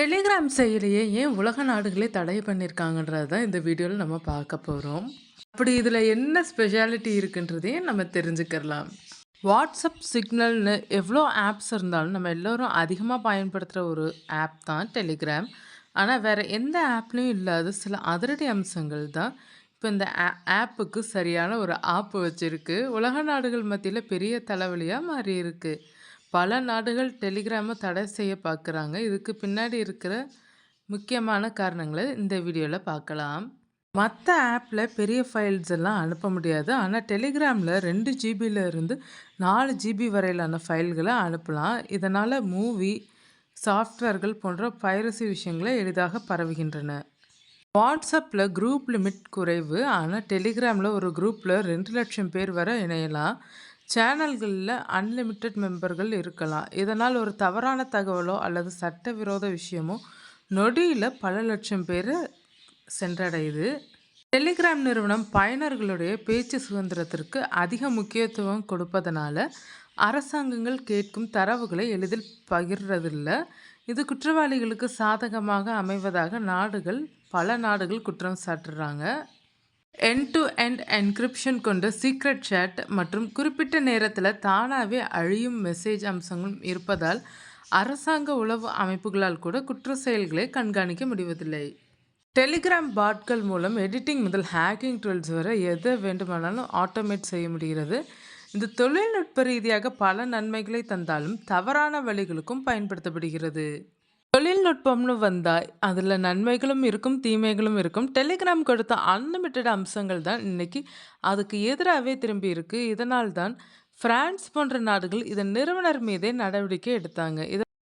Telegram செயலியை ஏன் உலக நாடுகளே தடை பண்ணியிருக்காங்கன்றது தான் இந்த வீடியோவில் நம்ம பார்க்க போகிறோம். அப்படி இதில் என்ன ஸ்பெஷாலிட்டி இருக்குன்றதையும் நம்ம தெரிஞ்சுக்கலாம். வாட்ஸ்அப் சிக்னல்னு எவ்வளோ ஆப்ஸ் இருந்தாலும் நம்ம எல்லோரும் அதிகமாக பயன்படுத்துகிற ஒரு ஆப் தான் டெலிகிராம். ஆனால் வேறு எந்த ஆப்லேயும் இல்லாத சில அதிரடி அம்சங்கள் தான் இப்போ இந்த ஆப்புக்கு சரியான ஒரு ஆப்பு வச்சுருக்கு. உலக நாடுகள் மத்தியில் பெரிய தலைவலியாக மாறி இருக்கு. பல நாடுகள் டெலிகிராமை தடை செய்ய பார்க்குறாங்க. இதுக்கு பின்னாடி இருக்கிற முக்கியமான காரணங்களை இந்த வீடியோவில் பார்க்கலாம். மற்ற ஆப்பில் பெரிய ஃபைல்ஸ் எல்லாம் அனுப்ப முடியாது. ஆனால் டெலிகிராமில் 2 ஜிபியில் இருந்து 4 ஜிபி வரையிலான ஃபைல்களை அனுப்பலாம். இதனால் மூவி, சாஃப்ட்வேர்கள் போன்ற பைரசி விஷயங்களை எளிதாக பரவுகின்றன. வாட்ஸ்அப்பில் குரூப் லிமிட் குறைவு. ஆனால் டெலிகிராமில் ஒரு குரூப்பில் 2 லட்சம் பேர் வரை இணையலாம். சேனல்களில் அன்லிமிட்டெட் மெம்பர்கள் இருக்கலாம். இதனால் ஒரு தவறான தகவலோ அல்லது சட்டவிரோத விஷயமோ நொடியில் பல லட்சம் பேர் சென்றடையுது. டெலிகிராம் நிறுவனம் பயனர்களுடைய பேச்சு சுதந்திரத்திற்கு அதிக முக்கியத்துவம் கொடுப்பதனால அரசாங்கங்கள் கேட்கும் தரவுகளை எளிதில் பகிர்றதில்லை. இது குற்றவாளிகளுக்கு சாதகமாக அமைவதாக பல நாடுகள் குற்றம் சாட்டுறாங்க. எண்ட் டு எண்ட் என்கிரிப்ஷன் கொண்ட சீக்ரெட் சேட் மற்றும் குறிப்பிட்ட நேரத்தில் தானாகவே அழியும் மெசேஜ் அம்சங்களும் இருப்பதால் அரசாங்க உளவு அமைப்புகளால் கூட குற்ற செயல்களை கண்காணிக்க முடிவதில்லை. டெலிகிராம் பாட்கள் மூலம் எடிட்டிங் முதல் ஹேக்கிங் டூல்ஸ் வரை எதை வேண்டுமானாலும் ஆட்டோமேட் செய்ய முடிகிறது. இந்த தொழில்நுட்ப ரீதியாக பல நன்மைகளை தந்தாலும் தவறான வழிகளுக்கும் பயன்படுத்தப்படுகிறது. தொழில்நுட்பம்னு வந்தால் அதில் நன்மைகளும் இருக்கும், தீமைகளும் இருக்கும். டெலிகிராம் கொடுத்த அன்லிமிட்டெட் அம்சங்கள் தான் இன்னைக்கு அதுக்கு எதிராகவே திரும்பி இருக்கு. இதனால் தான் பிரான்ஸ் போன்ற நாடுகள் இதன் நிறுவனர் மீதே நடவடிக்கை எடுத்தாங்க.